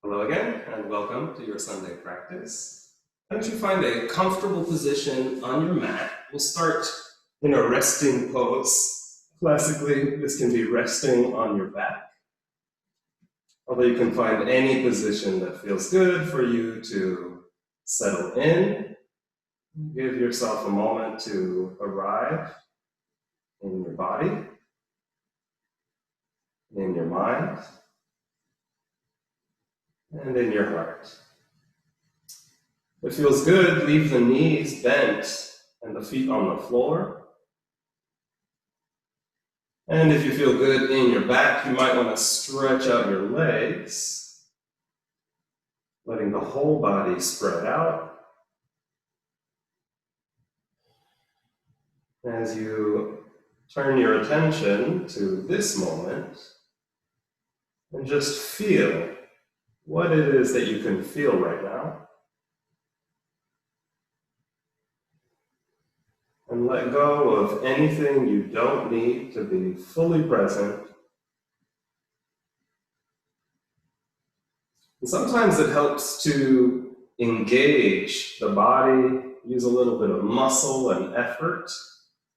Hello again, and welcome to your Sunday practice. Why don't you find a comfortable position on your mat? We'll start in a resting pose. Classically, this can be resting on your back, although you can find any position that feels good for you to settle in. Give yourself a moment to arrive in your body, in your mind, and in your heart. If it feels good, leave the knees bent and the feet on the floor. And if you feel good in your back, you might want to stretch out your legs, letting the whole body spread out. As you turn your attention to this moment, and just feel what it is that you can feel right now. And let go of anything you don't need to be fully present. And sometimes it helps to engage the body, use a little bit of muscle and effort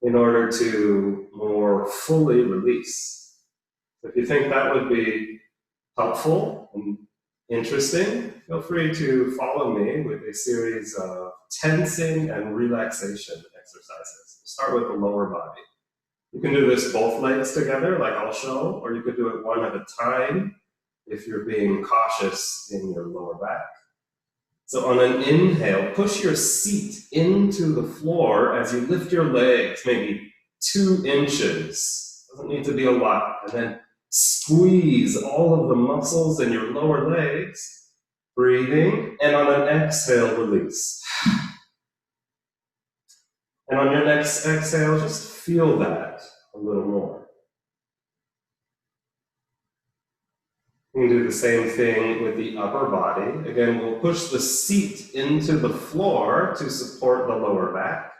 in order to more fully release. So if you think that would be helpful and interesting, feel free to follow me with a series of tensing and relaxation exercises. We'll start with the lower body. You can do this both legs together, like I'll show, or you could do it one at a time if you're being cautious in your lower back. So on an inhale, push your seat into the floor as you lift your legs, maybe 2 inches. Doesn't need to be a lot. And then squeeze all of the muscles in your lower legs, breathing, and on an exhale, release. And on your next exhale, just feel that a little more. You can do the same thing with the upper body. Again, we'll push the seat into the floor to support the lower back.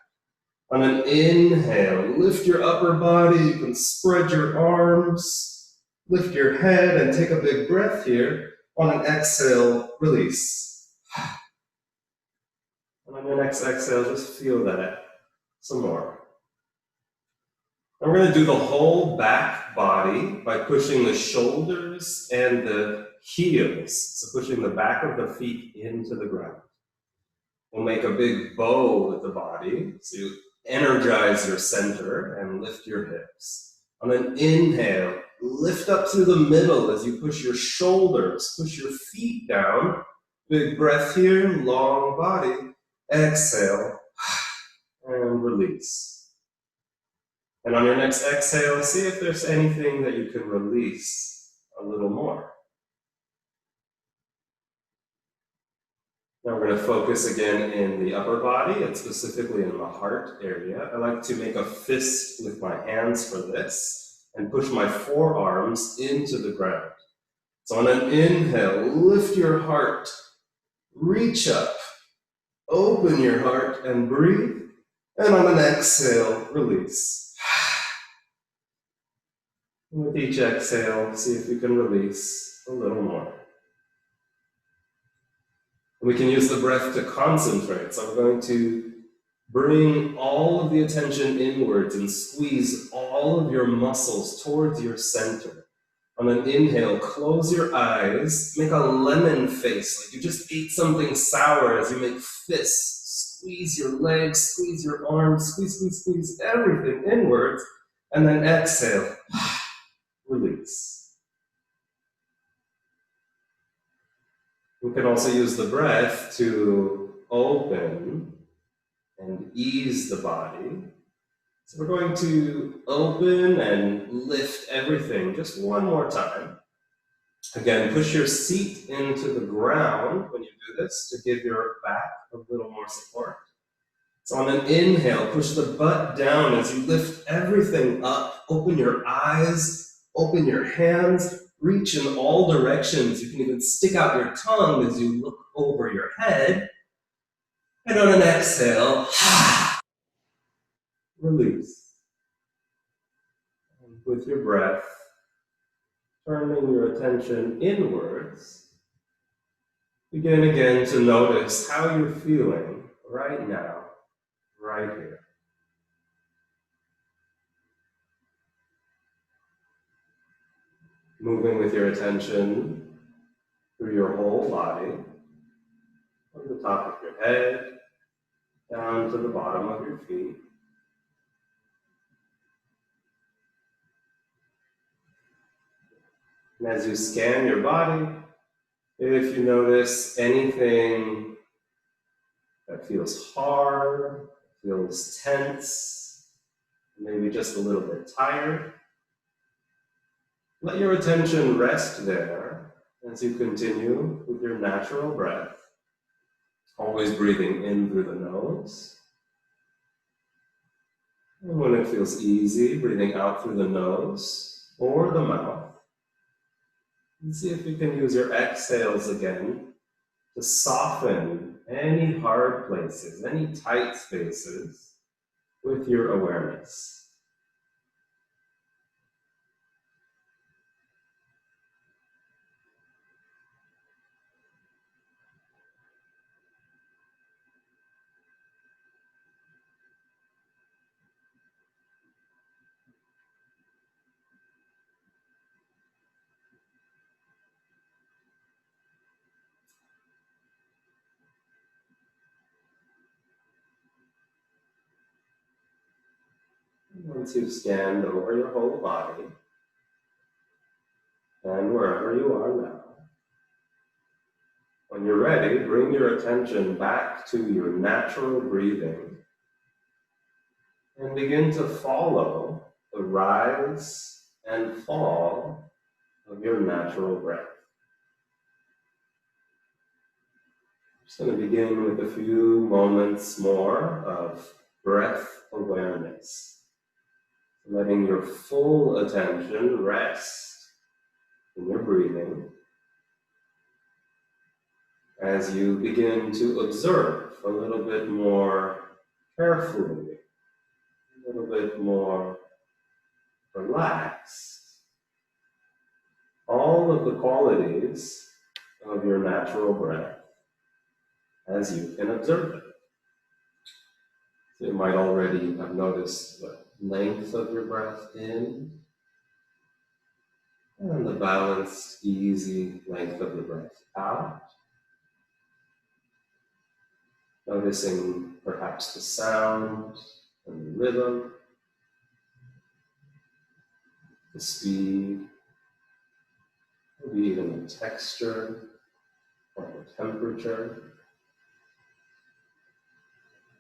On an inhale, lift your upper body. You can spread your arms, lift your head, and take a big breath here. On an exhale, release. And on your next exhale, just feel that some more. And we're going to do the whole back body by pushing the shoulders and the heels. So pushing the back of the feet into the ground. We'll make a big bow with the body. So you energize your center and lift your hips. On an inhale, lift up through the middle as you push your shoulders, push your feet down. Big breath here, long body. Exhale, and release. And on your next exhale, see if there's anything that you can release a little more. Now we're going to focus again in the upper body, and specifically in the heart area. I like to make a fist with my hands for this, and push my forearms into the ground. So on an inhale, lift your heart, reach up, open your heart and breathe. And on an exhale, release. And with each exhale, see if you can release a little more. We can use the breath to concentrate. So we're going to bring all of the attention inwards and squeeze all of your muscles towards your center. On an inhale, close your eyes, make a lemon face, like you just ate something sour as you make fists. Squeeze your legs, squeeze your arms, squeeze everything inwards, and then exhale, release. We can also use the breath to open and ease the body. So we're going to open and lift everything just one more time. Again, push your seat into the ground when you do this to give your back a little more support. So on an inhale, push the butt down as you lift everything up. Open your eyes, open your hands, reach in all directions. You can even stick out your tongue as you look over your head. And on an exhale, release. And with your breath, turning your attention inwards, Begin again to notice how you're feeling right now, right here. Moving with your attention through your whole body, from the top of your head, down to the bottom of your feet. And as you scan your body, if you notice anything that feels hard, feels tense, maybe just a little bit tired, let your attention rest there as you continue with your natural breath, always breathing in through the nose. And when it feels easy, breathing out through the nose or the mouth. And see if you can use your exhales again to soften any hard places, any tight spaces with your awareness. Once you've scanned over your whole body and wherever you are now, when you're ready, bring your attention back to your natural breathing and begin to follow the rise and fall of your natural breath. I'm just going to begin with a few moments more of breath awareness, letting your full attention rest in your breathing as you begin to observe a little bit more carefully, a little bit more relaxed, all of the qualities of your natural breath as you can observe it. So you might already have noticed the length of your breath in and the balanced, easy length of the breath out. Noticing perhaps the sound and the rhythm, the speed, maybe even the texture or the temperature.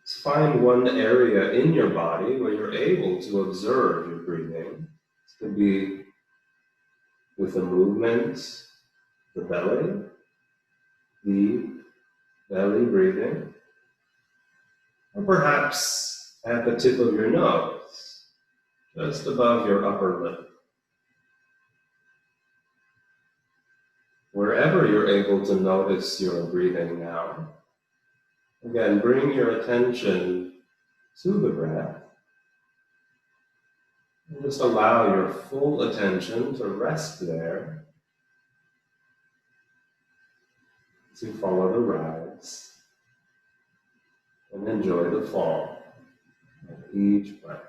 Just find one area in your body where you're able to observe your breathing. This could be with the movement, the belly, deep belly breathing, or perhaps at the tip of your nose, just above your upper lip. Wherever you're able to notice your breathing now, again, bring your attention to the breath and just allow your full attention to rest there as you follow the rise and enjoy the fall of each breath.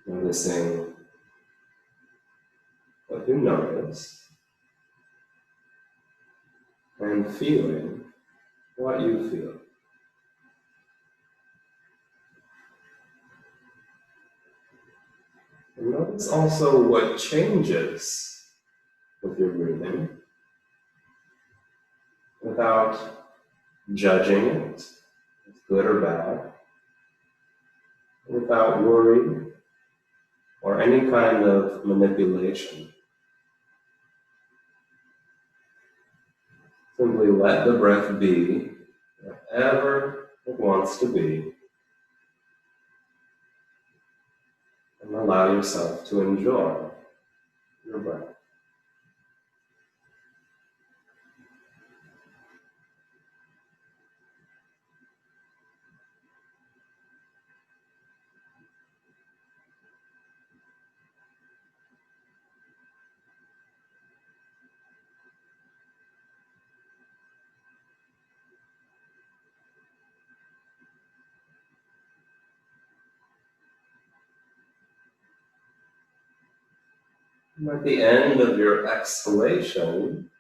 Noticing what you notice and feeling what you feel. And notice also what changes with your breathing without judging it as good or bad, without worry or any kind of manipulation. Simply let the breath be whatever it wants to be and allow yourself to enjoy your breath. And at the end of your exhalation,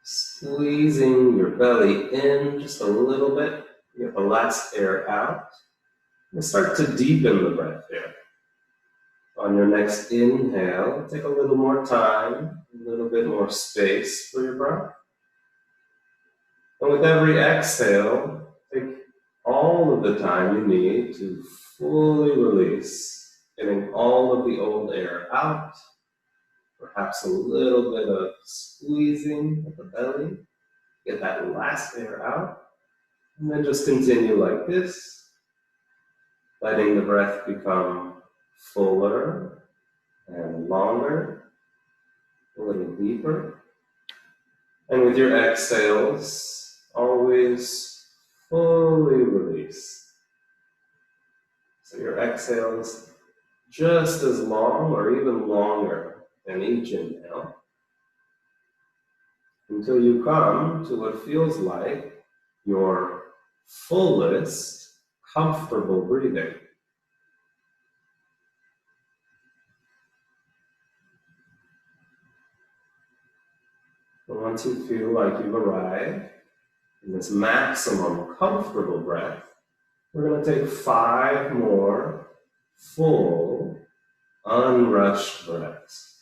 squeezing your belly in just a little bit, get the last air out, and start to deepen the breath here. On your next inhale, take a little more time, a little bit more space for your breath. And with every exhale, take all of the time you need to fully release, getting all of the old air out, perhaps a little bit of squeezing at the belly, get that last air out, and then just continue like this, letting the breath become fuller and longer, a little deeper. And with your exhales, always fully release. So your exhales just as long or even longer than each inhale, until you come to what feels like your fullest, comfortable breathing. And once you feel like you've arrived in this maximum comfortable breath, we're going to take 5 more full, unrushed breaths.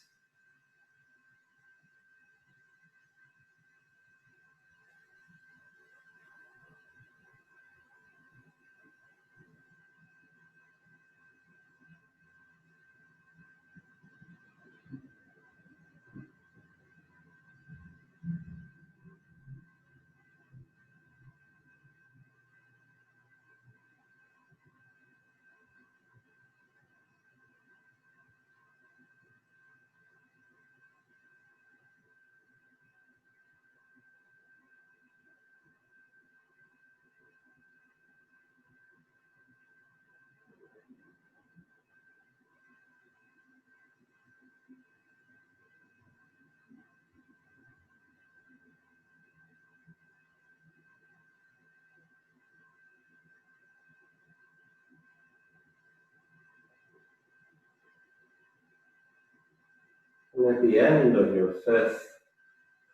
And at the end of your 5th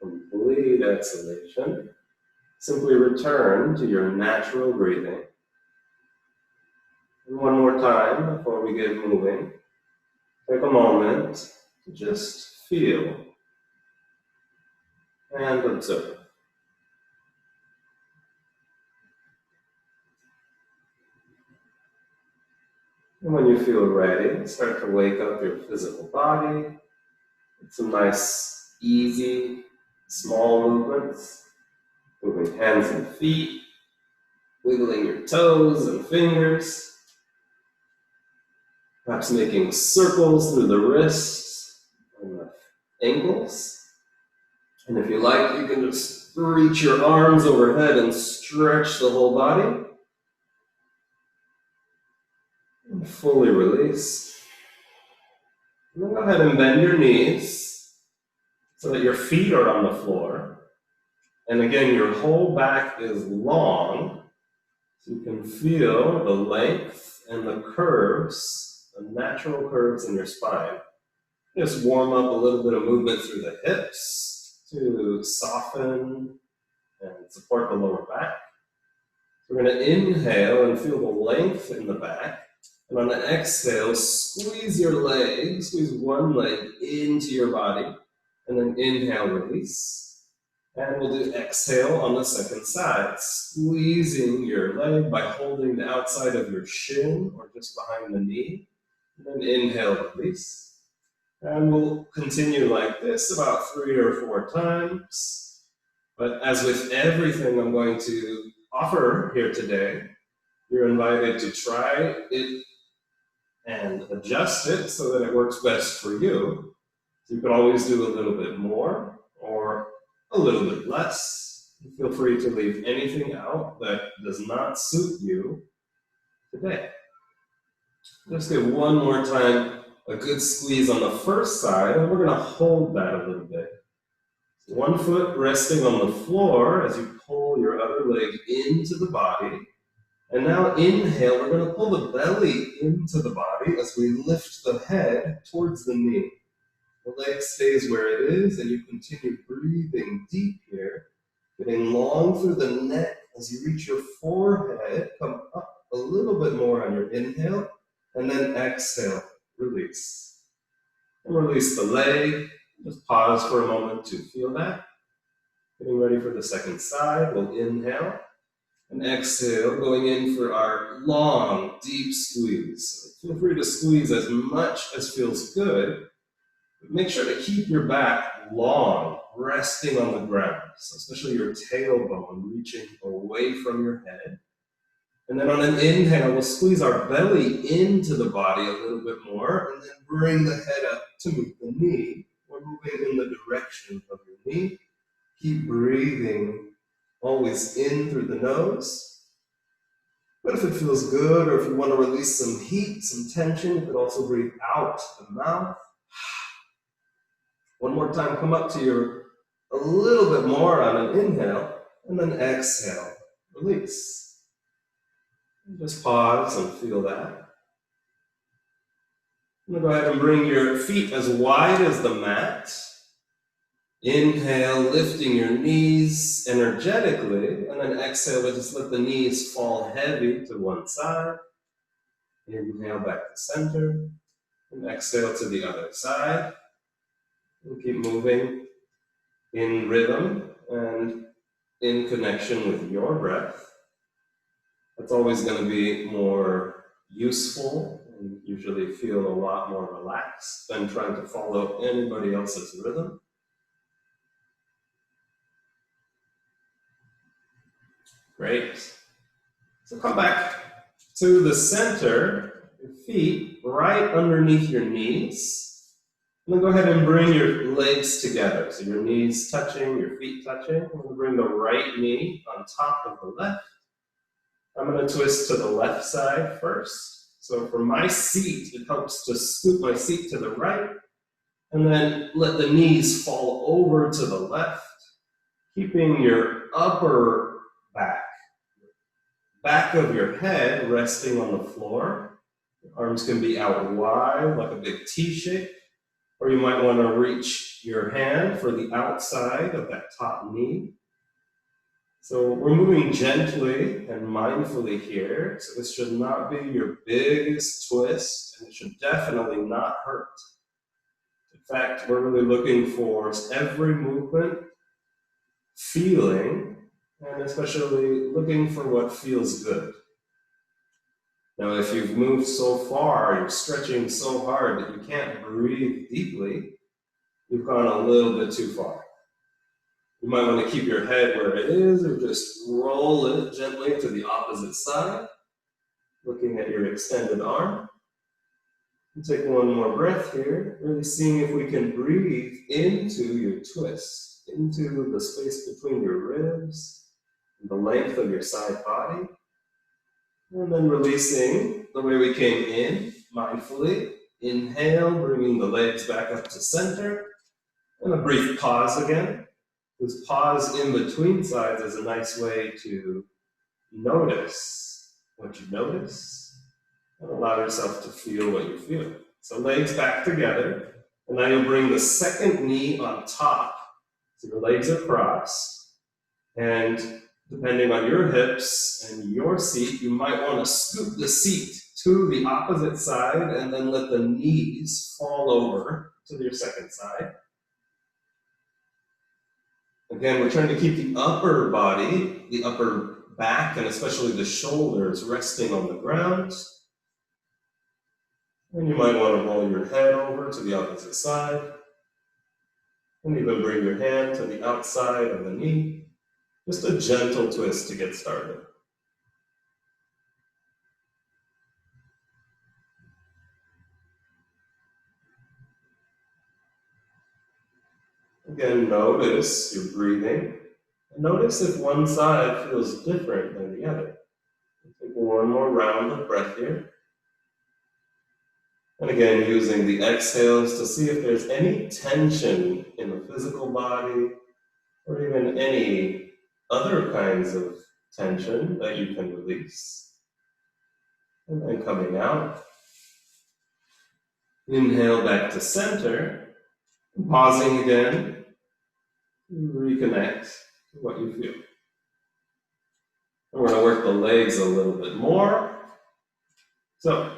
complete exhalation, simply return to your natural breathing. And one more time before we get moving, take a moment to just feel and observe. And when you feel ready, start to wake up your physical body with some nice, easy, small movements, moving hands and feet, wiggling your toes and fingers, perhaps making circles through the wrists and the ankles. And if you like, you can just reach your arms overhead and stretch the whole body. And fully release. And then go ahead and bend your knees so that your feet are on the floor. And again, your whole back is long, so you can feel the length and the curves, the natural curves in your spine. Just warm up a little bit of movement through the hips to soften and support the lower back. So we're going to inhale and feel the length in the back. And on an exhale, squeeze your leg, squeeze one leg into your body, and then inhale, release. And we'll do exhale on the second side, squeezing your leg by holding the outside of your shin or just behind the knee. And then inhale, release. And we'll continue like this about 3 or 4 times. But as with everything I'm going to offer here today, you're invited to try it and adjust it so that it works best for you. So you can always do a little bit more or a little bit less. Feel free to leave anything out that does not suit you today. Let's do one more time, a good squeeze on the first side, and we're going to hold that a little bit. So one foot resting on the floor as you pull your other leg into the body. And now inhale, we're going to pull the belly into the body as we lift the head towards the knee. The leg stays where it is, and you continue breathing deep here, getting long through the neck as you reach your forehead. Come up a little bit more on your inhale, and then exhale, release. And release the leg. Just pause for a moment to feel that. Getting ready for the second side, we'll inhale and exhale, going in for our long, deep squeeze. Feel free to squeeze as much as feels good. But make sure to keep your back long, resting on the ground, so especially your tailbone reaching away from your head. And then on an inhale, we'll squeeze our belly into the body a little bit more, and then bring the head up to move the knee. We're moving in the direction of your knee. Keep breathing always in through the nose. But if it feels good, or if you want to release some heat, some tension, you could also breathe out the mouth. One more time, come up to your a little bit more on an inhale, and then exhale, release. Just pause and feel that. I'm going to go ahead and bring your feet as wide as the mat. Inhale, lifting your knees energetically, and then exhale, but just let the knees fall heavy to one side. Inhale back to center, and exhale to the other side. And keep moving in rhythm and in connection with your breath. That's always going to be more useful and usually feel a lot more relaxed than trying to follow anybody else's rhythm. Great. So come back to the center, your feet right underneath your knees. And then go ahead and bring your legs together. So your knees touching, your feet touching. I'm going to bring the right knee on top of the left. I'm going to twist to the left side first. So for my seat, it helps to scoop my seat to the right, and then let the knees fall over to the left, keeping your upper back of your head resting on the floor. Your arms can be out wide like a big T shape, or you might want to reach your hand for the outside of that top knee. So we're moving gently and mindfully here, so this should not be your biggest twist, and it should definitely not hurt. In fact, we're really looking for every movement, feeling, and especially looking for what feels good. Now, if you've moved so far, you're stretching so hard that you can't breathe deeply, you've gone a little bit too far. You might want to keep your head where it is, or just roll it gently to the opposite side, looking at your extended arm. And take one more breath here, really seeing if we can breathe into your twist, into the space between your ribs, and the length of your side body. And then releasing the way we came in, mindfully. Inhale, bringing the legs back up to center. And a brief pause again. This pause in between sides is a nice way to notice what you notice and allow yourself to feel what you feel. So legs back together, and now you'll bring the second knee on top. So your legs are crossed, and depending on your hips and your seat, you might want to scoop the seat to the opposite side and then let the knees fall over to your second side. Again, we're trying to keep the upper body, the upper back, and especially the shoulders resting on the ground. And you might want to roll your head over to the opposite side. And even bring your hand to the outside of the knee. Just a gentle twist to get started. Again, notice your breathing. And notice if one side feels different than the other. Take one more round of breath here. And again, using the exhales to see if there's any tension in the physical body, or even any other kinds of tension that you can release. And then coming out. Inhale back to center. Pausing again, reconnect to what you feel. We're going to work the legs a little bit more. So,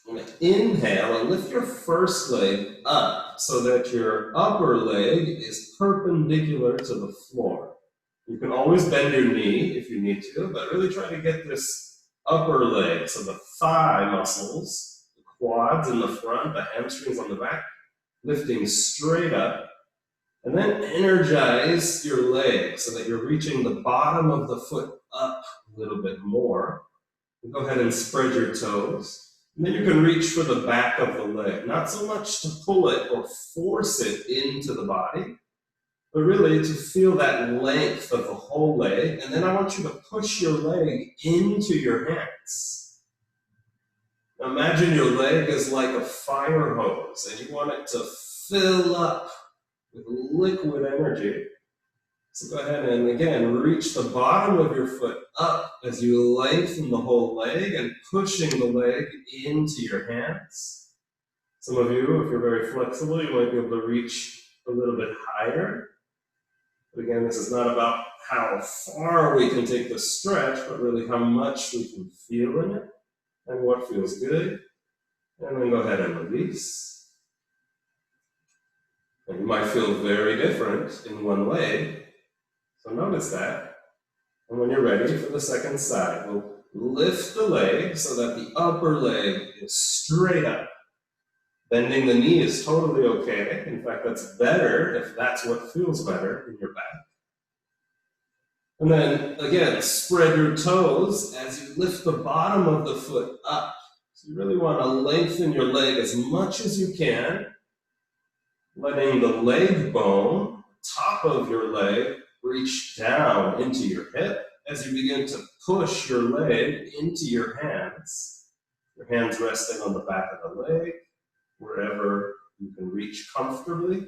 I'm going to inhale and lift your first leg up so that your upper leg is perpendicular to the floor. You can always bend your knee if you need to, but really try to get this upper leg, so the thigh muscles, the quads in the front, the hamstrings on the back, lifting straight up. And then energize your leg so that you're reaching the bottom of the foot up a little bit more. And go ahead and spread your toes. And then you can reach for the back of the leg. Not so much to pull it or force it into the body, but really to feel that length of the whole leg. And then I want you to push your leg into your hands. Now imagine your leg is like a fire hose and you want it to fill up with liquid energy. So go ahead and again, reach the bottom of your foot up as you lengthen the whole leg and pushing the leg into your hands. Some of you, if you're very flexible, you might be able to reach a little bit higher. But again, this is not about how far we can take the stretch, but really how much we can feel in it and what feels good. And then go ahead and release. And you might feel very different in one leg. So notice that. And when you're ready for the second side, we'll lift the leg so that the upper leg is straight up. Bending the knee is totally okay. In fact, that's better if that's what feels better in your back. And then, again, spread your toes as you lift the bottom of the foot up. So you really want to lengthen your leg as much as you can, letting the leg bone, top of your leg, reach down into your hip as you begin to push your leg into your hands. Your hands resting on the back of the leg, wherever you can reach comfortably,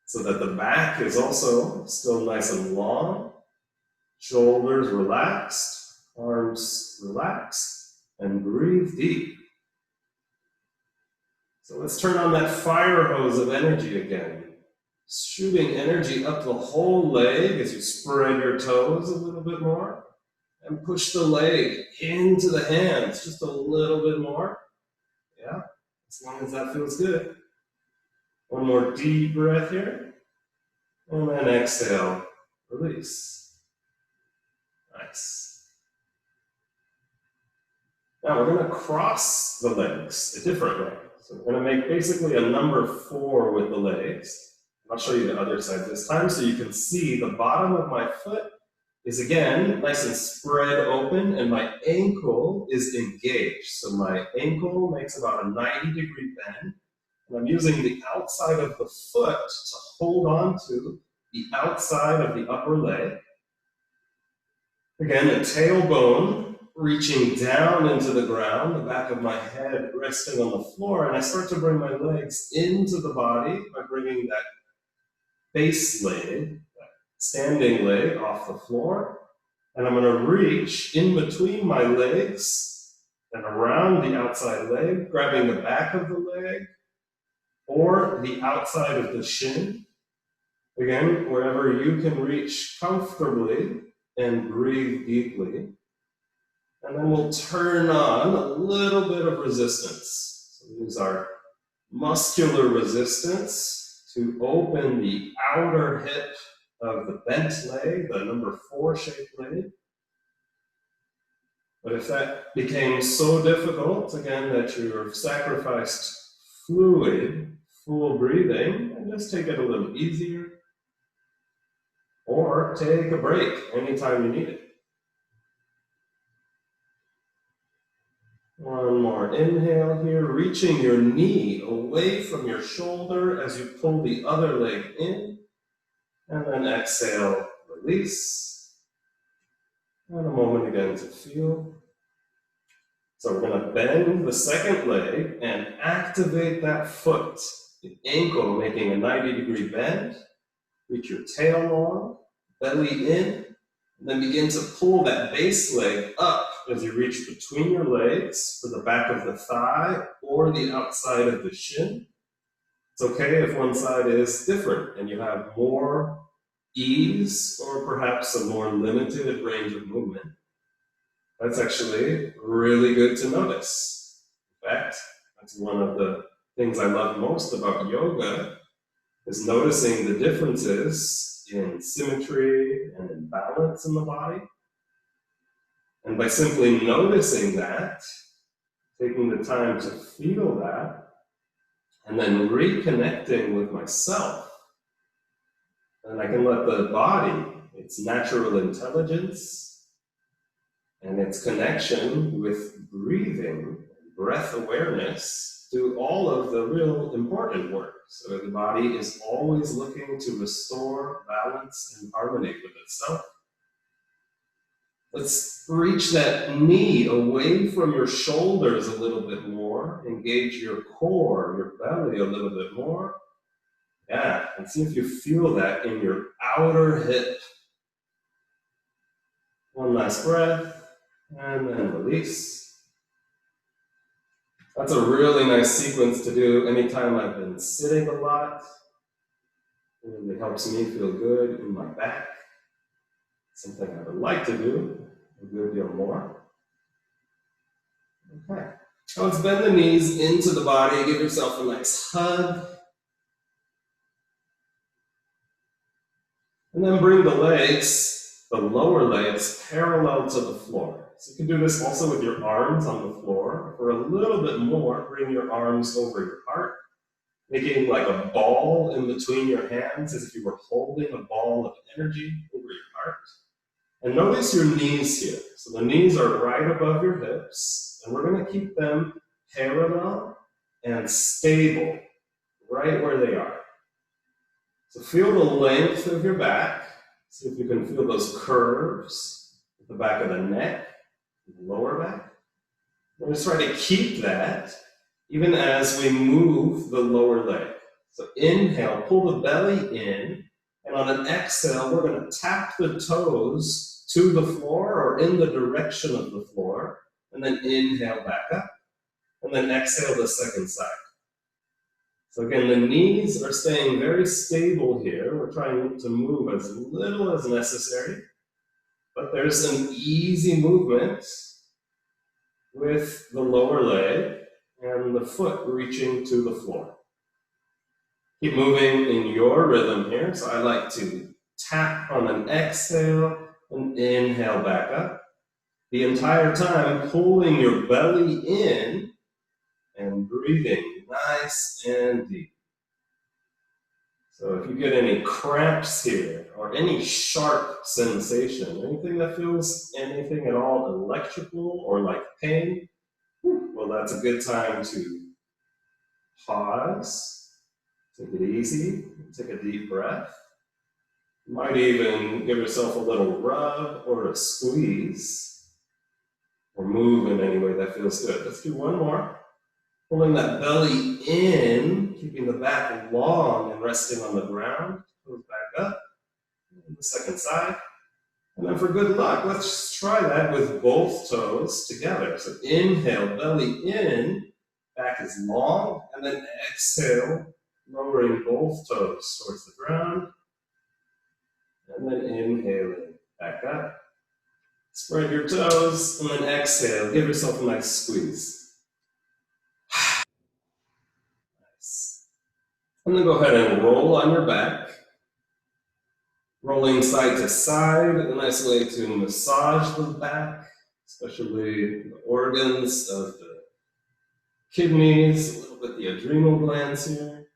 so that the back is also still nice and long. Shoulders relaxed, arms relaxed, and breathe deep. So let's turn on that fire hose of energy again. Shooting energy up the whole leg as you spread your toes a little bit more. And push the leg into the hands just a little bit more. Yeah, as long as that feels good. One more deep breath here. And then exhale, release. Nice. Now we're going to cross the legs a different way. So we're going to make basically a number 4 with the legs. I'll show you the other side this time so you can see the bottom of my foot is again nice and spread open and my ankle is engaged. So my ankle makes about a 90-degree bend and I'm using the outside of the foot to hold on to the outside of the upper leg. Again, the tailbone reaching down into the ground, the back of my head resting on the floor, and I start to bring my legs into the body by bringing that base leg, that standing leg off the floor, and I'm going to reach in between my legs and around the outside leg, grabbing the back of the leg or the outside of the shin. Again, wherever you can reach comfortably and breathe deeply. And then we'll turn on a little bit of resistance. So we use our muscular resistance to open the outer hip of the bent leg, the number 4 shaped leg. But if that became so difficult, again, that you've sacrificed fluid, full breathing, and just take it a little easier. Or take a break anytime you need it. One more inhale here, reaching your knee away from your shoulder as you pull the other leg in. And then exhale, release. And a moment again to feel. So we're going to bend the second leg and activate that foot. The ankle making a 90-degree bend. Reach your tail long, belly in, and then begin to pull that base leg up as you reach between your legs for the back of the thigh or the outside of the shin. It's okay if one side is different and you have more ease or perhaps a more limited range of movement. That's actually really good to notice. In fact, that's one of the things I love most about yoga is noticing the differences in symmetry and in balance in the body. And by simply noticing that, taking the time to feel that, and then reconnecting with myself, and I can let the body, its natural intelligence, and its connection with breathing, breath awareness, do all of the real important work. So the body is always looking to restore balance and harmony with itself. Let's reach that knee away from your shoulders a little bit more. Engage your core, your belly a little bit more. Yeah, and see if you feel that in your outer hip. One last breath, and then release. That's a really nice sequence to do anytime I've been sitting a lot. It really helps me feel good in my back. Something I would like to do a good deal more. Okay. Now let's bend the knees into the body. Give yourself a nice hug. And then bring the legs, the lower legs, parallel to the floor. So you can do this also with your arms on the floor. For a little bit more, bring your arms over your heart, making like a ball in between your hands as if you were holding a ball of energy over your heart. And notice your knees here. So the knees are right above your hips, and we're going to keep them parallel and stable, right where they are. So feel the length of your back. See if you can feel those curves at the back of the neck, the lower back. We're going to try to keep that even as we move the lower leg. So inhale, pull the belly in, and on an exhale, we're going to tap the toes to the floor or in the direction of the floor, and then inhale back up, and then exhale the second side. So again, the knees are staying very stable here. We're trying to move as little as necessary, but there's an easy movement with the lower leg and the foot reaching to the floor. Keep moving in your rhythm here. So I like to tap on an exhale and inhale back up. The entire time pulling your belly in and breathing nice and deep. So if you get any cramps here or any sharp sensation, anything that feels anything at all electrical or like pain, well, that's a good time to pause, take it easy, take a deep breath. You might even give yourself a little rub or a squeeze or move in any way that feels good. Let's do one more. Pulling that belly in, keeping the back long and resting on the ground. Goes back up. And the second side. And then for good luck, let's just try that with both toes together. So inhale, belly in, back is long, and then exhale, lowering both toes towards the ground. And then inhaling, back up. Spread your toes, and then exhale. Give yourself a nice squeeze. And then go ahead and roll on your back. Rolling side to side, a nice way to massage the back, especially the organs of the kidneys, a little bit the adrenal glands here.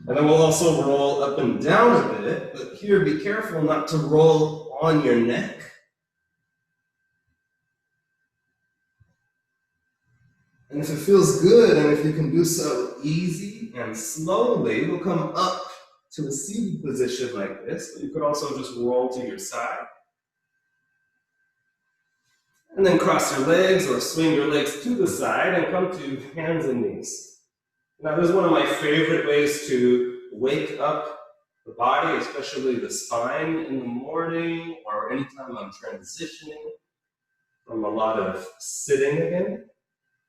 And then we'll also roll up and down a bit, but here be careful not to roll on your neck. And if it feels good, and if you can do so easy and slowly, we'll come up to a seated position like this, but you could also just roll to your side. And then cross your legs or swing your legs to the side and come to hands and knees. Now, this is one of my favorite ways to wake up the body, especially the spine in the morning or anytime I'm transitioning from a lot of sitting again.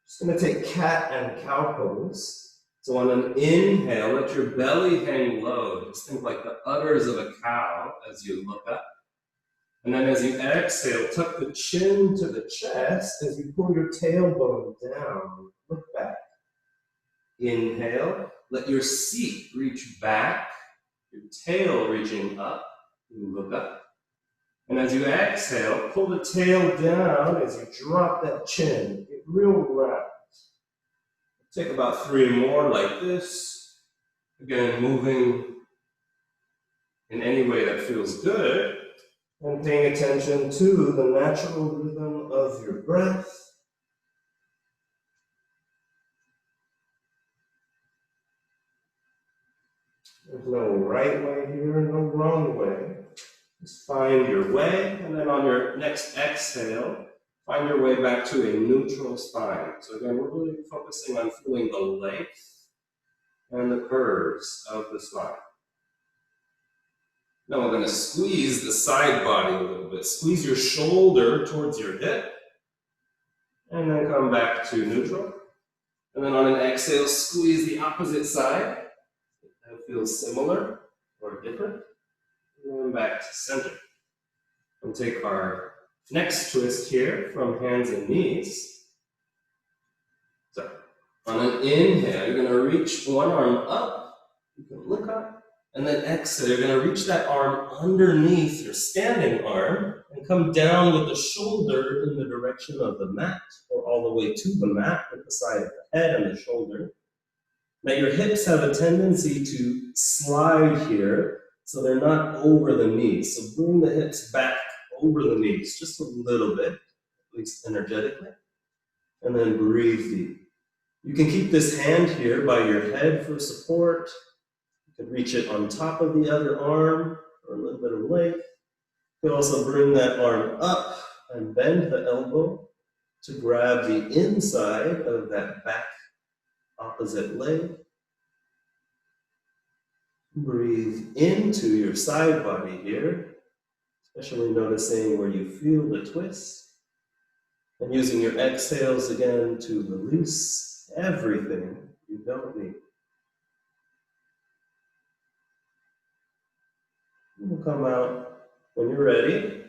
Just going to take cat and cow pose. So on an inhale, let your belly hang low. Just think like the udders of a cow as you look up. And then as you exhale, tuck the chin to the chest as you pull your tailbone down. Look back. Inhale, let your seat reach back, your tail reaching up. You look up. And as you exhale, pull the tail down as you drop that chin. Get real round. Take about 3 more like this. Again, moving in any way that feels good. And paying attention to the natural rhythm of your breath. There's no right way here, no wrong way. Just find your way, and then on your next exhale, find your way back to a neutral spine. So again, we're really focusing on feeling the length and the curves of the spine. Now we're going to squeeze the side body a little bit. Squeeze your shoulder towards your hip, and then come back to neutral. And then on an exhale, squeeze the opposite side. That feels similar or different. And then back to center. We'll take our next twist here from hands and knees. So on an inhale, you're going to reach one arm up. You can look up. And then exhale, you're going to reach that arm underneath your standing arm and come down with the shoulder in the direction of the mat, or all the way to the mat with the side of the head and the shoulder. Now your hips have a tendency to slide here, so they're not over the knees. So bring the hips back over the knees, just a little bit, at least energetically. And then breathe deep. You can keep this hand here by your head for support. You can reach it on top of the other arm for a little bit of length. You can also bring that arm up and bend the elbow to grab the inside of that back opposite leg. Breathe into your side body here, especially noticing where you feel the twist. And using your exhales again to release everything you don't need. You'll come out when you're ready.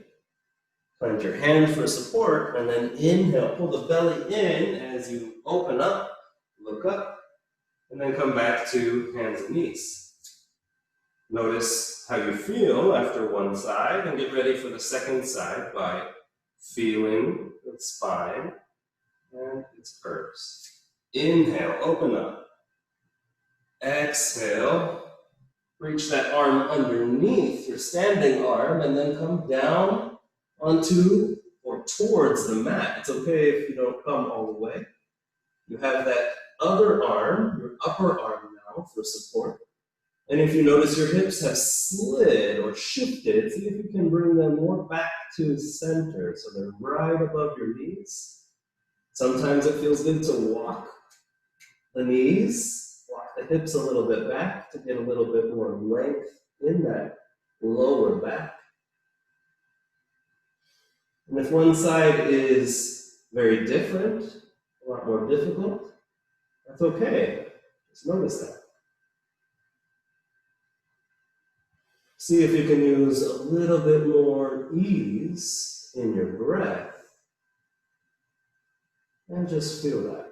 Plant your hand for support, and then inhale. Pull the belly in as you open up, look up, and then come back to hands and knees. Notice how you feel after one side, and get ready for the second side by feeling the spine and its curves. Inhale, open up. Exhale. Reach that arm underneath your standing arm and then come down onto or towards the mat. It's okay if you don't come all the way. You have that other arm, your upper arm now for support. And if you notice your hips have slid or shifted, see if you can bring them more back to center so they're right above your knees. Sometimes it feels good to walk the knees. Walk the hips a little bit back to get a little bit more length in that lower back. And if one side is very different, a lot more difficult, that's okay. Just notice that. See if you can use a little bit more ease in your breath. And just feel that.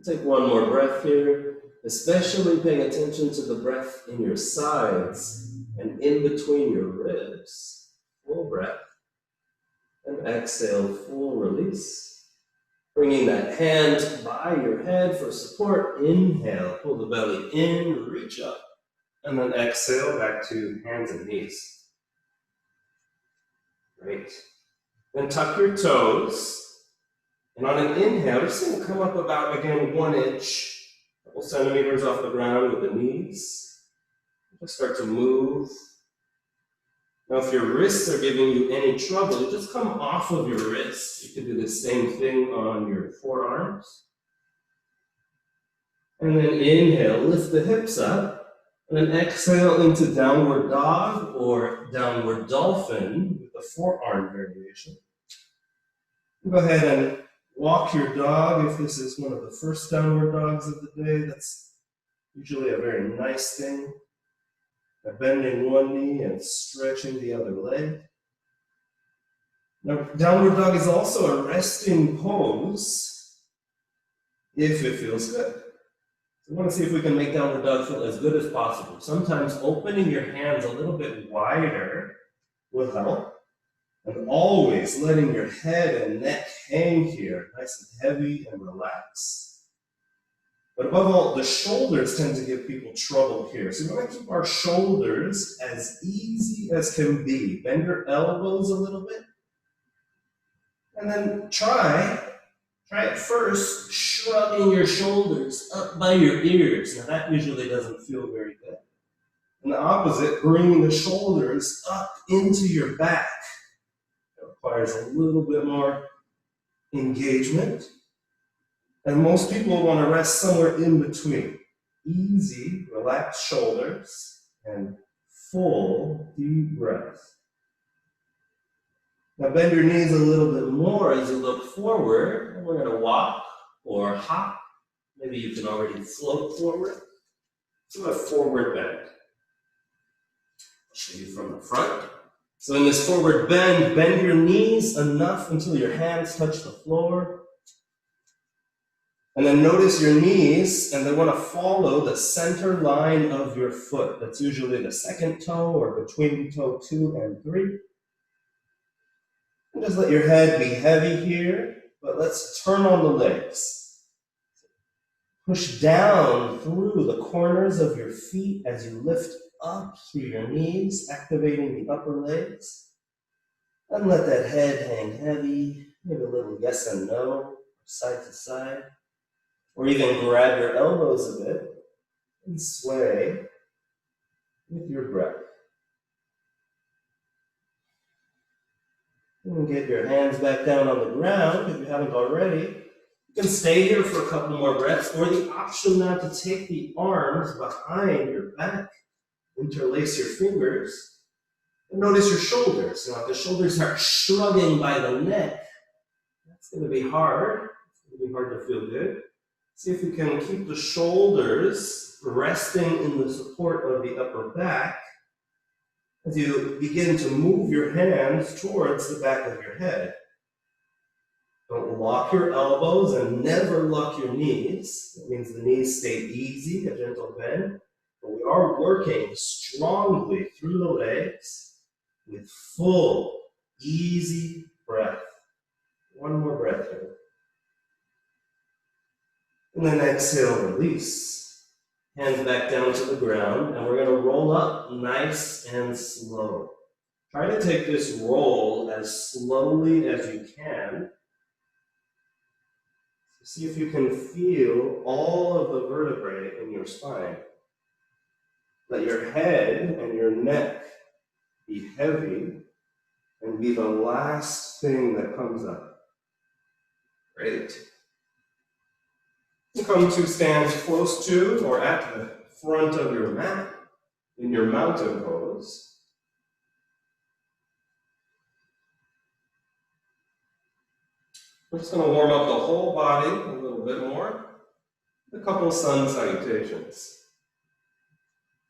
Take one more breath here, especially paying attention to the breath in your sides and in between your ribs. Full breath. And exhale, full release. Bringing that hand by your head for support. Inhale, pull the belly in, reach up. And then exhale back to hands and knees. Great. Then tuck your toes. And on an inhale, just going to come up about, again, 1 inch, a couple centimeters off the ground with the knees. Just start to move. Now, if your wrists are giving you any trouble, just come off of your wrists. You can do the same thing on your forearms. And then inhale, lift the hips up. And then exhale into downward dog or downward dolphin with the forearm variation. Go ahead and Walk your dog if this is one of the first downward dogs of the day. That's usually a very nice thing. By bending one knee and stretching the other leg. Now, downward dog is also a resting pose if it feels good. So we want to see if we can make downward dog feel as good as possible. Sometimes opening your hands a little bit wider will help. And always letting your head and neck hang here, nice and heavy and relaxed. But above all, the shoulders tend to give people trouble here. So we want to keep our shoulders as easy as can be. Bend your elbows a little bit. And then try at first shrugging your shoulders up by your ears. Now that usually doesn't feel very good. And the opposite, bringing the shoulders up into your back. Requires a little bit more engagement. And most people want to rest somewhere in between. Easy, relaxed shoulders, and full, deep breath. Now bend your knees a little bit more as you look forward. And we're going to walk or hop. Maybe you can already float forward. So a forward bend. I'll show you from the front. So in this forward bend, bend your knees enough until your hands touch the floor. And then notice your knees, and they want to follow the center line of your foot. That's usually the second toe or between toe 2 and 3. And just let your head be heavy here, but let's turn on the legs. Push down through the corners of your feet as you lift up through your knees, activating the upper legs. And let that head hang heavy, maybe a little yes and no, side to side. Or even grab your elbows a bit and sway with your breath. And get your hands back down on the ground if you haven't already. You can stay here for a couple more breaths, or the option now to take the arms behind your back. Interlace your fingers, and notice your shoulders. Now, if the shoulders start shrugging by the neck, that's going to be hard. It's going to be hard to feel good. See if you can keep the shoulders resting in the support of the upper back as you begin to move your hands towards the back of your head. Don't lock your elbows and never lock your knees. That means the knees stay easy, a gentle bend. But we are working strongly through the legs with full, easy breath. One more breath here. And then exhale, release. Hands back down to the ground, and we're going to roll up nice and slow. Try to take this roll as slowly as you can. See if you can feel all of the vertebrae in your spine. Let your head and your neck be heavy and be the last thing that comes up. Great. You come to stand close to or at the front of your mat in your mountain pose. We're just going to warm up the whole body a little bit more. A couple sun salutations.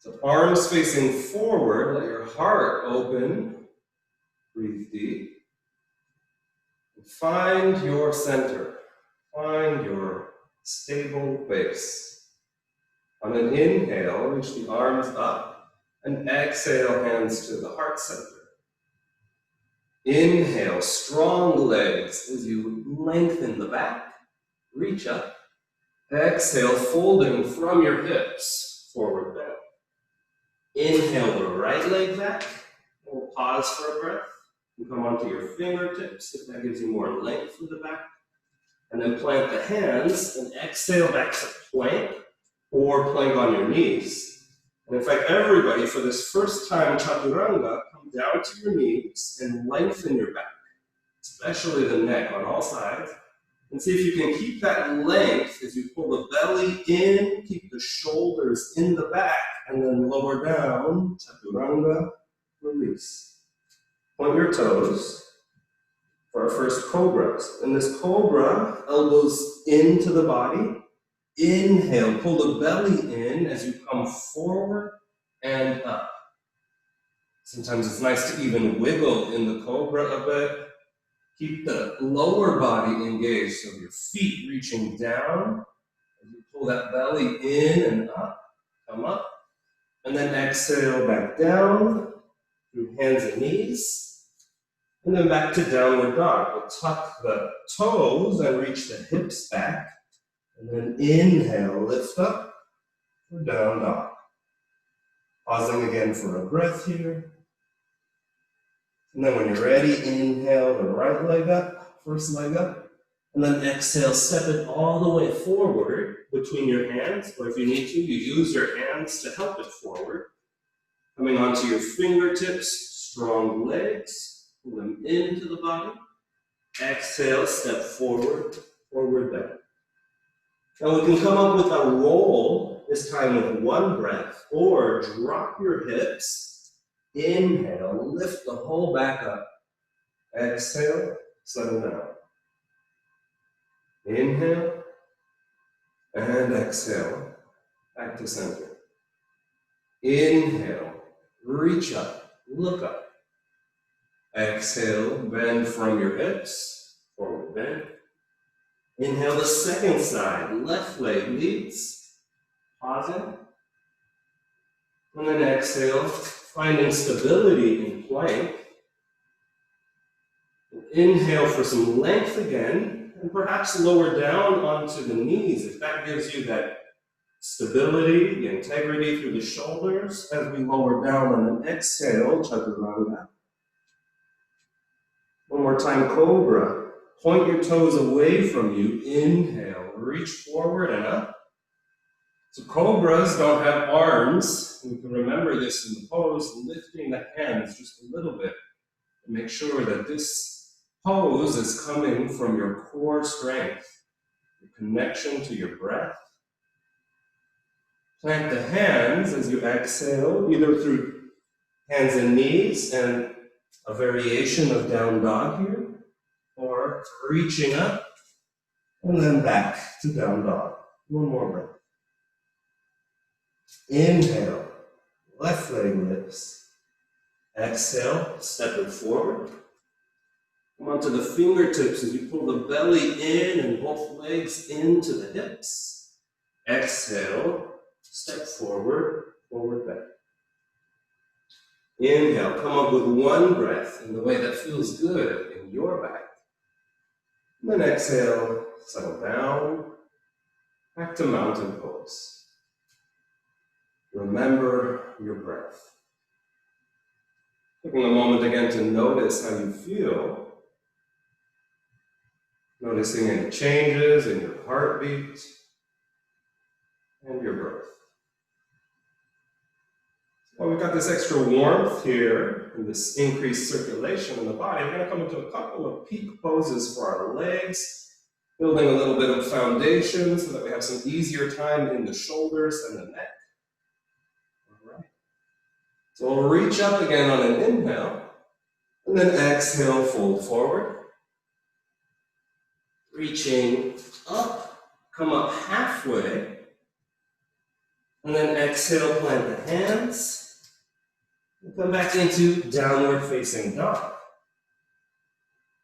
So arms facing forward, let your heart open. Breathe deep. And find your center. Find your stable base. On an inhale, reach the arms up, and exhale, hands to the heart center. Inhale, strong legs as you lengthen the back, reach up. Exhale, folding from your hips, forward bend. Inhale the right leg back. We'll pause for a breath. You come onto your fingertips if that gives you more length through the back. And then plant the hands and exhale back to plank or plank on your knees. And in fact, everybody for this first time chaturanga, come down to your knees and lengthen your back, especially the neck on all sides. And see if you can keep that length as you pull the belly in, keep the shoulders in the back, and then lower down, chaturanga, release. Point your toes. for our first cobra. In this cobra, elbows into the body. Inhale, pull the belly in as you come forward and up. Sometimes it's nice to even wiggle in the cobra a bit. Keep the lower body engaged, so your feet reaching down. As you pull that belly in and up, come up. And then exhale back down through hands and knees. And then back to downward dog. We'll tuck the toes and reach the hips back. And then inhale, lift up for down dog. Pausing again for a breath here. And then when you're ready, inhale the right leg up, first leg up. And then exhale, step it all the way forward between your hands. Or if you need to, you use your hands to help it forward. Coming onto your fingertips, strong legs. Pull them into the body. Exhale, step forward, forward bend. Now we can come up with a roll, this time with one breath, or drop your hips. Inhale, lift the whole back up. Exhale, settle down. Inhale, and exhale, back to center. Inhale, reach up, look up. Exhale, bend from your hips, forward bend. Inhale the second side, left leg leads, pausing. And then exhale, finding stability in plank. Inhale for some length again, and perhaps lower down onto the knees if that gives you that stability, the integrity through the shoulders. As we lower down on an exhale, chaturanga. One more time, cobra. Point your toes away from you. Inhale, reach forward and up. So cobras don't have arms. You can remember this in the pose, lifting the hands just a little bit. And make sure that this pose is coming from your core strength, your connection to your breath. Plant the hands as you exhale, either through hands and knees and a variation of down dog here, or reaching up and then back to down dog. One more breath. Inhale, left leg lifts. Exhale, step it forward. Come onto the fingertips as you pull the belly in and both legs into the hips. Exhale, step forward, forward bend. Inhale, come up with one breath in the way that feels good in your back. And then exhale, settle down, back to mountain pose. Remember your breath. Taking a moment again to notice how you feel. Noticing any changes in your heartbeat and your breath. Well, we've got this extra warmth here and this increased circulation in the body. We're going to come into a couple of peak poses for our legs, building a little bit of foundation so that we have some easier time in the shoulders and the neck. All right. So we'll reach up again on an inhale, and then exhale, fold forward. Reaching up, come up halfway, and then exhale, plant the hands. We'll come back into downward facing dog.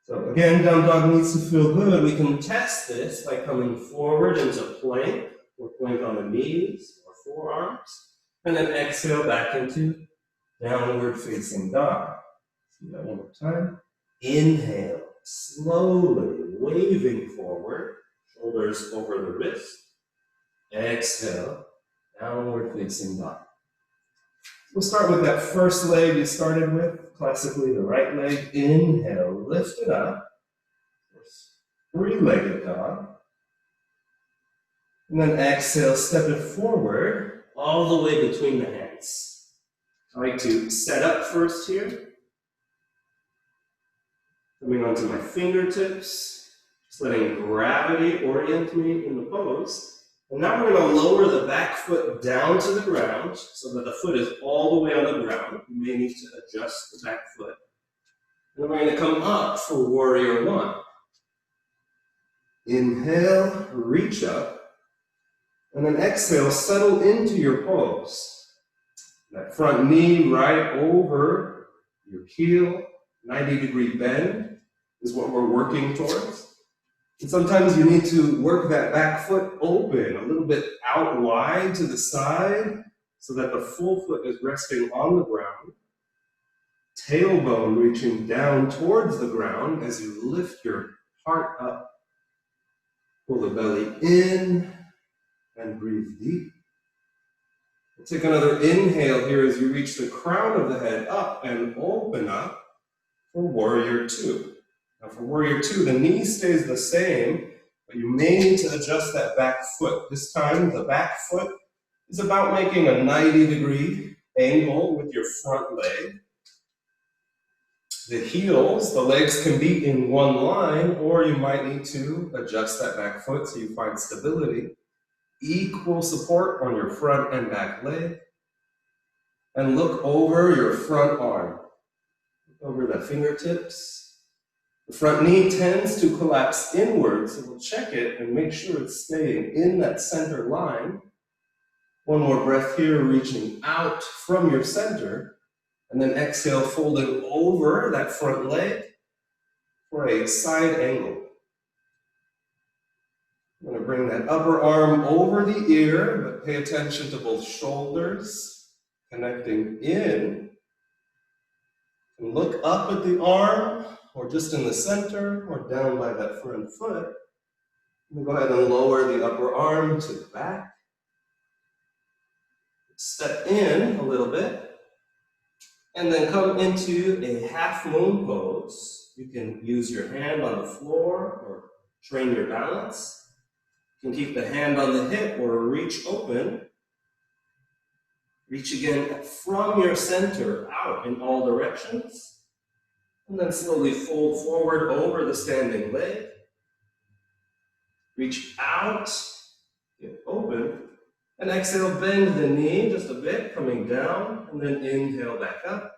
So again, down dog needs to feel good. We can test this by coming forward into plank, or plank on the knees or forearms, and then exhale back into downward facing dog. Let's do that one more time. Inhale, slowly waving forward, shoulders over the wrist. Exhale, downward facing dog. We'll start with that first leg you started with, classically the right leg. Inhale, lift it up. Three-legged dog. And then exhale, step it forward, all the way between the hands. I like to set up first here. Coming onto my fingertips, just letting gravity orient me in the pose. And now we're going to lower the back foot down to the ground so that the foot is all the way on the ground. You may need to adjust the back foot. And then we're going to come up for warrior one. Inhale, reach up, and then exhale, settle into your pose. That front knee right over your heel, 90-degree bend is what we're working towards. And sometimes you need to work that back foot open, a little bit out wide to the side, so that the full foot is resting on the ground. Tailbone reaching down towards the ground as you lift your heart up. Pull the belly in and breathe deep. Take another inhale here as you reach the crown of the head up and open up for warrior two. Now for warrior two, the knee stays the same, but you may need to adjust that back foot. This time, the back foot is about making a 90-degree angle with your front leg. The heels, the legs can be in one line, or you might need to adjust that back foot so you find stability. Equal support on your front and back leg. And look over your front arm. Look over the fingertips. The front knee tends to collapse inward, so we'll check it and make sure it's staying in that center line. One more breath here, reaching out from your center. And then exhale, folding over that front leg for a side angle. I'm going to bring that upper arm over the ear, but pay attention to both shoulders, connecting in. And look up at the arm, or just in the center, or down by that front foot. And go ahead and lower the upper arm to the back. Step in a little bit, and then come into a half moon pose. You can use your hand on the floor, or train your balance. You can keep the hand on the hip or reach open. Reach again from your center out in all directions. And then slowly fold forward over the standing leg. Reach out, get open. And exhale, bend the knee just a bit, coming down. And then inhale back up.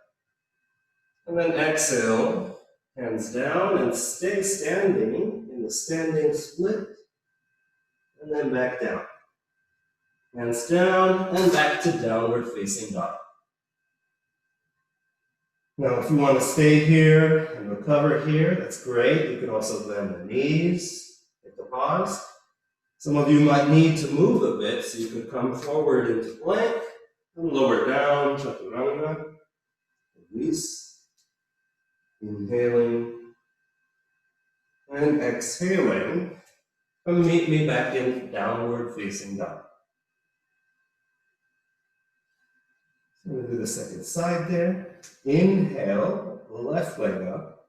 And then exhale, hands down and stay standing in the standing split. And then back down. Hands down and back to downward facing dog. Now, if you want to stay here and recover here, that's great. You can also bend the knees, take a pause. Some of you might need to move a bit, so you can come forward into plank and lower down, chaturanga. Release. Inhaling and exhaling. Come meet me back in downward facing dog. So we'll do the second side there. Inhale, left leg up.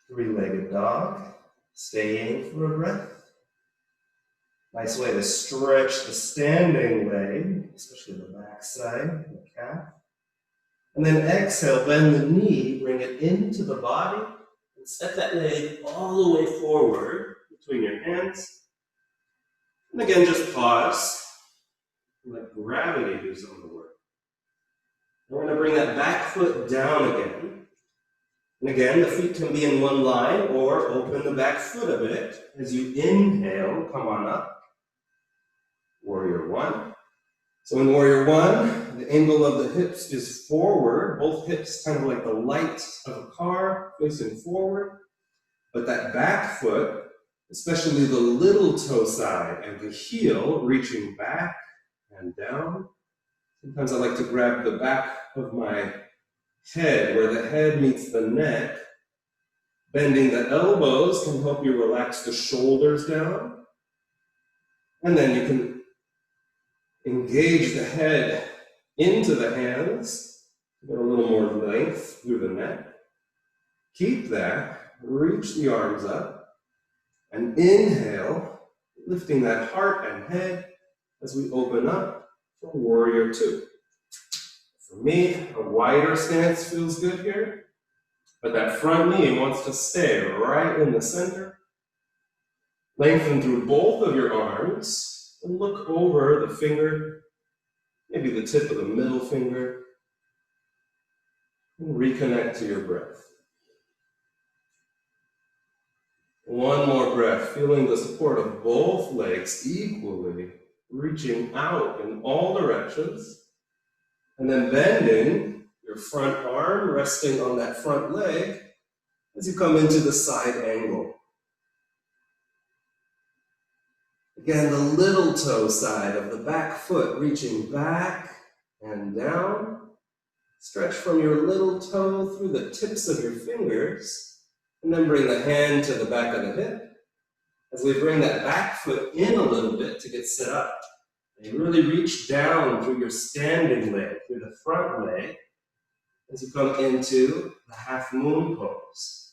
Three-legged dog. Staying for a breath. Nice way to stretch the standing leg, especially the back side, the calf. And then exhale, bend the knee, bring it into the body. And step that leg all the way forward between your hands. And again, just pause. Let gravity do some of the work. We're going to bring that back foot down again. And again, the feet can be in one line or open the back foot a bit. As you inhale, come on up. Warrior one. So in warrior one, the angle of the hips is forward. Both hips kind of like the lights of a car facing forward. But that back foot, especially the little toe side and the heel reaching back and down. Sometimes I like to grab the back of my head where the head meets the neck. Bending the elbows can help you relax the shoulders down. And then you can engage the head into the hands. Get a little more length through the neck. Keep that. Reach the arms up. And inhale, lifting that heart and head as we open up for warrior two. For me, a wider stance feels good here, but that front knee wants to stay right in the center. Lengthen through both of your arms and look over the finger, maybe the tip of the middle finger. And reconnect to your breath. One more breath, feeling the support of both legs equally, reaching out in all directions. And then bending your front arm, resting on that front leg as you come into the side angle. Again, the little toe side of the back foot reaching back and down. Stretch from your little toe through the tips of your fingers, and then bring the hand to the back of the hip. As we bring that back foot in a little bit to get set up, and you really reach down through your standing leg, through the front leg, as you come into the half moon pose.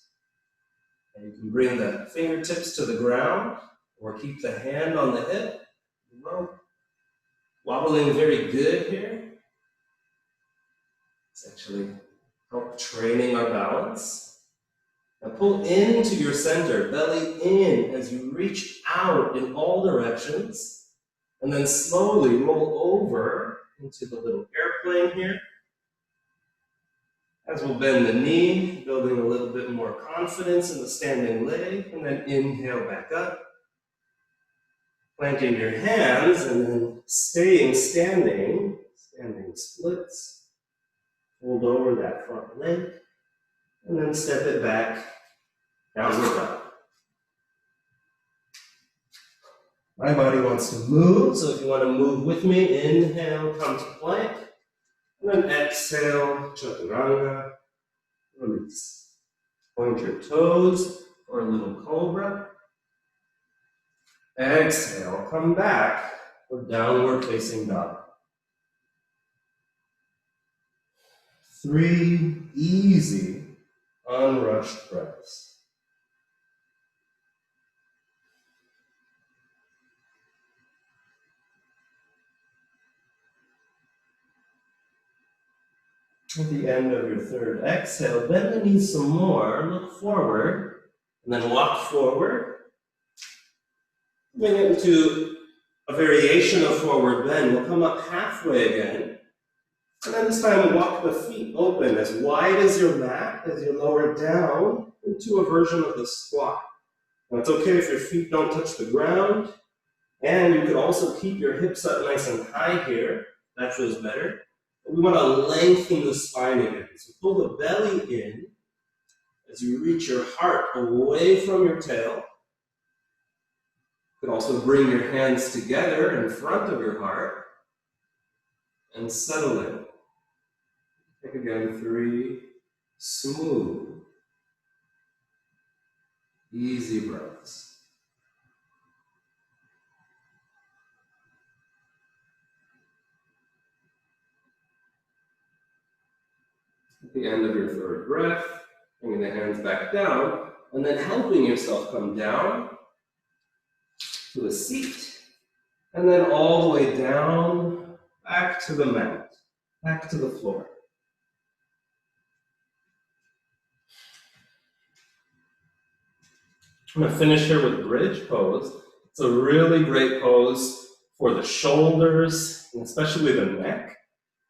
And you can bring the fingertips to the ground, or keep the hand on the hip. Wobbling very good here. It's actually help training our balance. Now pull into your center, belly in as you reach out in all directions, and then slowly roll over into the little airplane here. As we'll bend the knee, building a little bit more confidence in the standing leg, and then inhale back up. Planting your hands and then staying standing splits. Fold over that front leg, and then step it back, downward dog. My body wants to move, so if you want to move with me, inhale, come to plank, and then exhale, chaturanga, release. Point your toes for a little cobra. Exhale, come back for downward facing dog. 3 easy, unrushed breaths. At the end of your third exhale, bend the knees some more, look forward, and then walk forward. Bring it into a variation of forward bend. We'll come up halfway again. And then this time walk the feet open as wide as your mat as you lower down into a version of the squat. Now it's okay if your feet don't touch the ground. And you could also keep your hips up nice and high here. That feels better. But we want to lengthen the spine again. So pull the belly in as you reach your heart away from your tail. You can also bring your hands together in front of your heart and settle in. Take again 3 smooth, easy breaths. At the end of your third breath, bringing the hands back down, and then helping yourself come down to a seat, and then all the way down, back to the mat, back to the floor. I'm going to finish here with bridge pose. It's a really great pose for the shoulders, and especially the neck.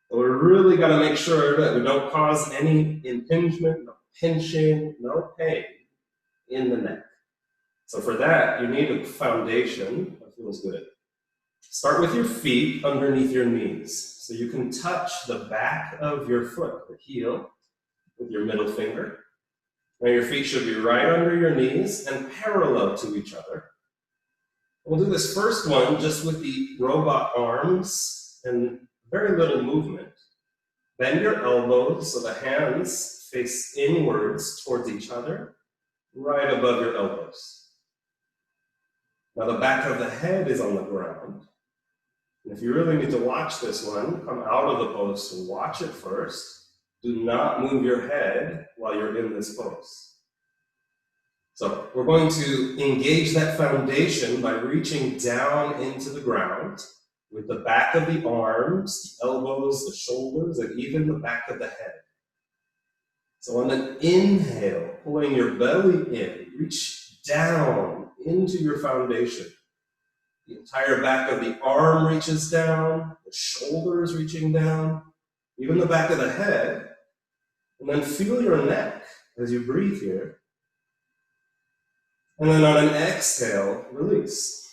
So we're really going to make sure that we don't cause any impingement, no pinching, no pain in the neck. So for that, you need a foundation that feels good. Start with your feet underneath your knees. So you can touch the back of your foot, the heel, with your middle finger. Now your feet should be right under your knees and parallel to each other. We'll do this first one just with the robot arms and very little movement. Bend your elbows so the hands face inwards towards each other, right above your elbows. Now the back of the head is on the ground. And if you really need to watch this one, come out of the pose to watch it first. Do not move your head while you're in this pose. So we're going to engage that foundation by reaching down into the ground with the back of the arms, the elbows, the shoulders, and even the back of the head. So on an inhale, pulling your belly in, reach down into your foundation. The entire back of the arm reaches down, the shoulders reaching down, even the back of the head. And then feel your neck as you breathe here. And then on an exhale, release.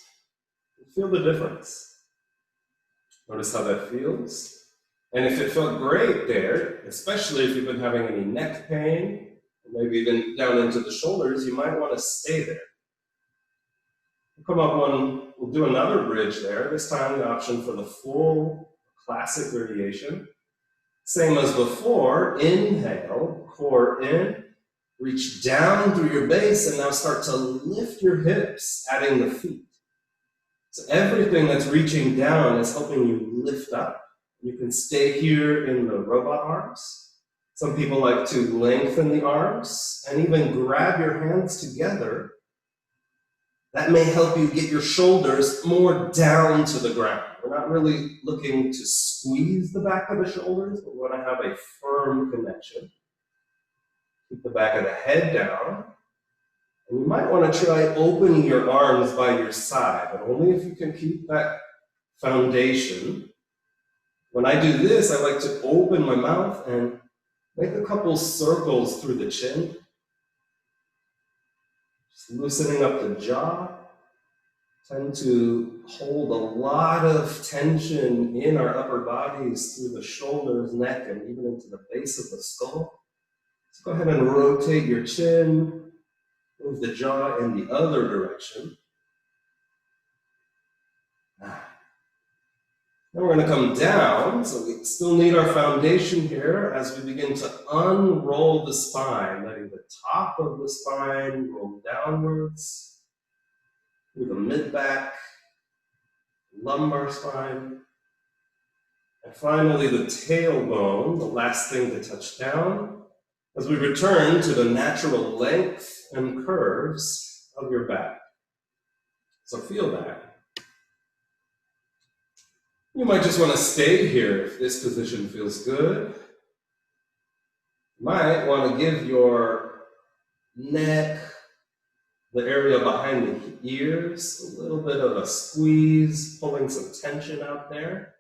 Feel the difference. Notice how that feels. And if it felt great there, especially if you've been having any neck pain, maybe even down into the shoulders, you might want to stay there. We'll come up one, we'll do another bridge there, this time the option for the full classic variation. Same as before, inhale, core in, reach down through your base, and now start to lift your hips, adding the feet. So everything that's reaching down is helping you lift up. You can stay here in the robot arms. Some people like to lengthen the arms and even grab your hands together. That may help you get your shoulders more down to the ground. We're not really looking to squeeze the back of the shoulders, but we want to have a firm connection. Keep the back of the head down. And you might want to try opening your arms by your side, but only if you can keep that foundation. When I do this, I like to open my mouth and make a couple circles through the chin. Just loosening up the jaw. Tend to hold a lot of tension in our upper bodies through the shoulders, neck, and even into the base of the skull. So go ahead and rotate your chin, move the jaw in the other direction. Now we're going to come down, so we still need our foundation here as we begin to unroll the spine, letting the top of the spine roll downwards through the mid-back, lumbar spine, and finally the tailbone, the last thing to touch down, as we return to the natural length and curves of your back. So feel that. You might just want to stay here if this position feels good. You might want to give your neck, the area behind the ears, a little bit of a squeeze, pulling some tension out there,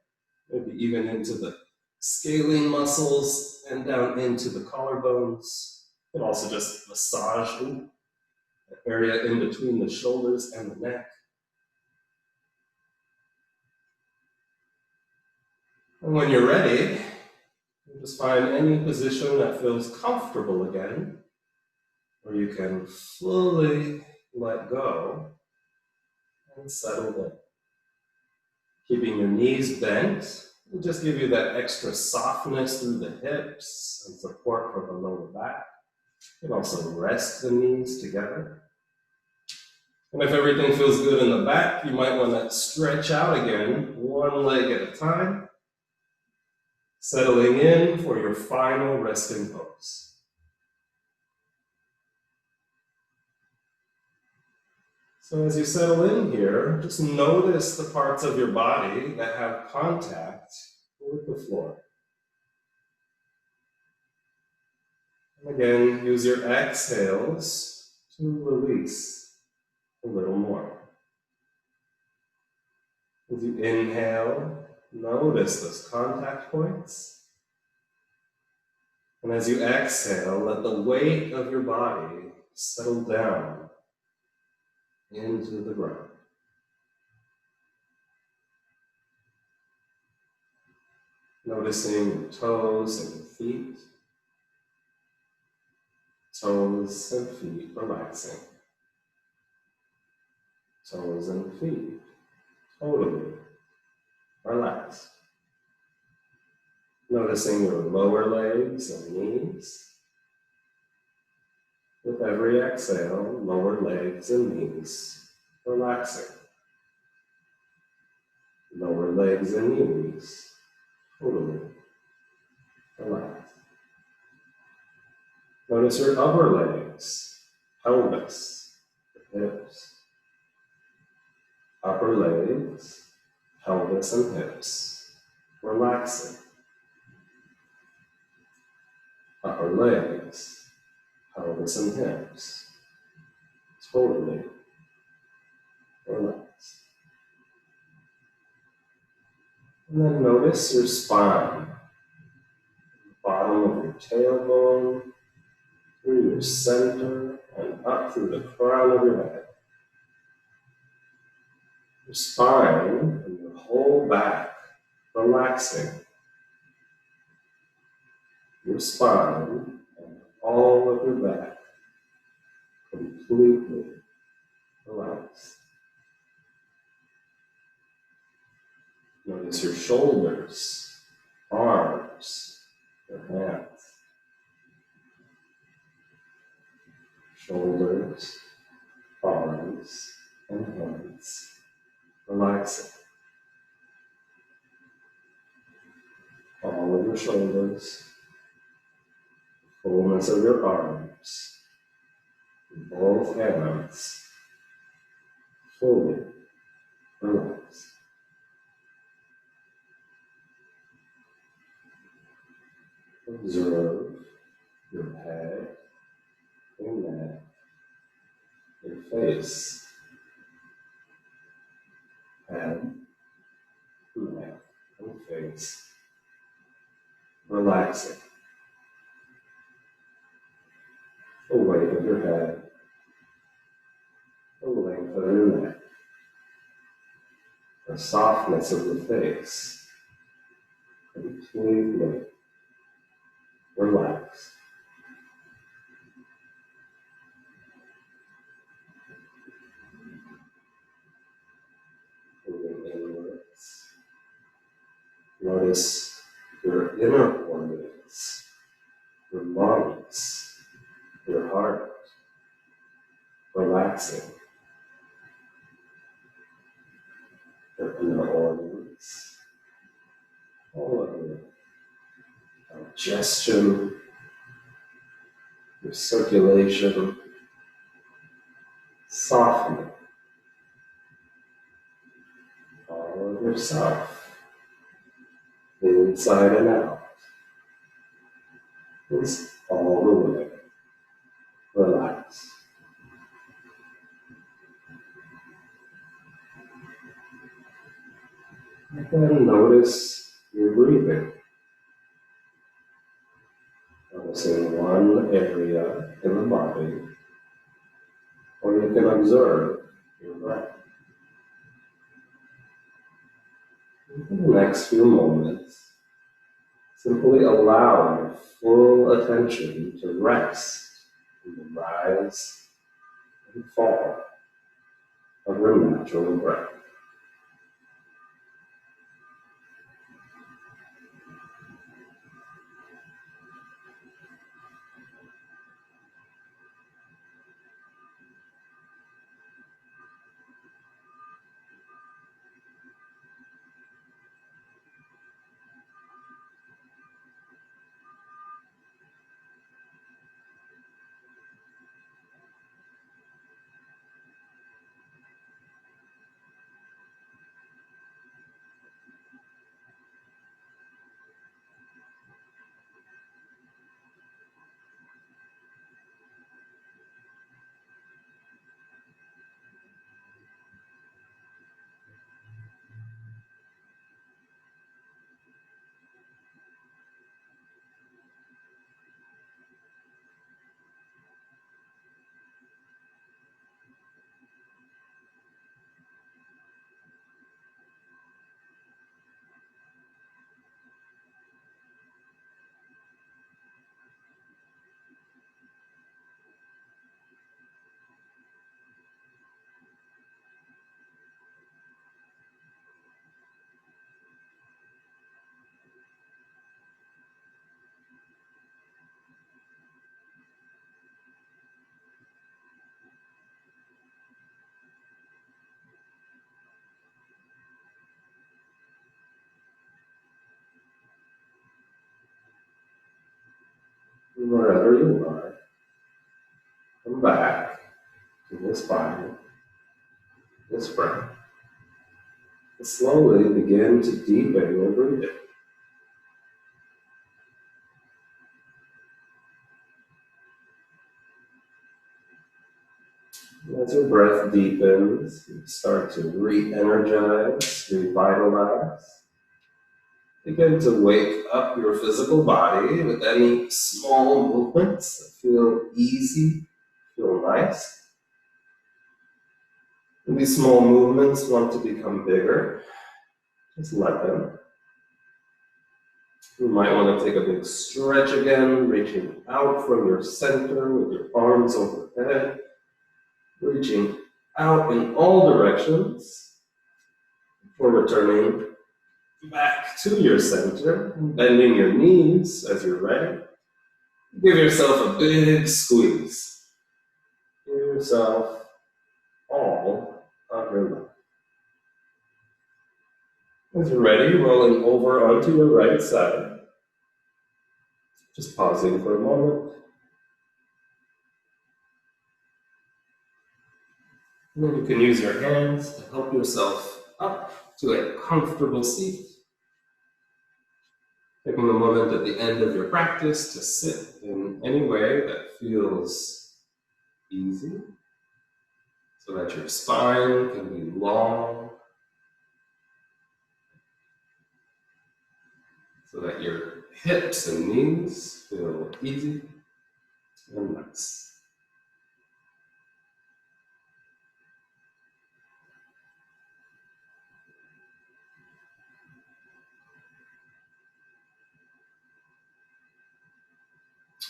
maybe even into the scalene muscles and down into the collarbones. You can also just massage the area in between the shoulders and the neck. And when you're ready, you just find any position that feels comfortable again, where you can fully let go and settle in. Keeping your knees bent will just give you that extra softness through the hips and support from the lower back. You can also rest the knees together. And if everything feels good in the back, you might want to stretch out again, one leg at a time, settling in for your final resting pose. So as you settle in here, just notice the parts of your body that have contact with the floor. And again, use your exhales to release a little more. As you inhale, notice those contact points. And as you exhale, let the weight of your body settle down into the ground. Noticing your toes and your feet. Toes and feet relaxing. Toes and feet totally relaxed. Noticing your lower legs and knees. With every exhale, lower legs and knees relaxing. Lower legs and knees totally relaxed. Notice your upper legs, pelvis, the hips. Upper legs, pelvis and hips relaxing. Upper legs, pelvis and hips totally relaxed. And then notice your spine, the bottom of your tailbone, through your center, and up through the crown of your head. Your spine and your whole back relaxing. Your spine and all of your back completely relaxed. Notice your shoulders, arms, your hands. Shoulders, arms, and hands relaxing. All of your shoulders, fullness of your arms, both hands fully relaxed. Observe your head, your neck, your face, head, neck, and face, relaxing. The weight of your head, the length of your neck, the softness of the face, completely relaxed. Moving inwards. Notice your inner organs, your lungs, your heart, relaxing. Your inner organs, all of your digestion, your circulation, softening. All of yourself, inside and out, is all the way relaxed. And then notice your breathing. Noticing one area in the body, or you can observe your breath. In the next few moments, simply allow your full attention to rest in the rise and fall of your natural breath. Wherever you are, come back to this body, this breath, and slowly begin to deepen your breathing. As your breath deepens, you start to re-energize, revitalize. Begin to wake up your physical body with any small movements that feel easy, feel nice. And these small movements want to become bigger. Just let them. You might want to take a big stretch again, reaching out from your center with your arms overhead, reaching out in all directions before returning back to your center, bending your knees as you're ready. Give yourself a big squeeze. Give yourself all of your love. As you're ready, rolling over onto your right side. Just pausing for a moment. And then you can use your hands to help yourself up to a comfortable seat. Taking a moment at the end of your practice to sit in any way that feels easy, so that your spine can be long, so that your hips and knees feel easy and nice.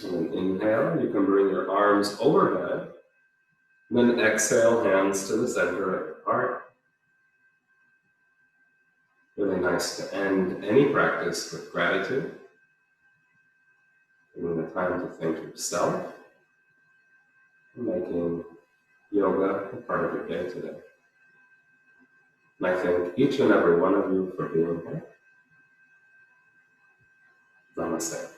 And then inhale, you can bring your arms overhead. And then exhale, hands to the center of your heart. Really nice to end any practice with gratitude. Giving the time to thank yourself for making yoga a part of your day today. And I thank each and every one of you for being here. Namaste.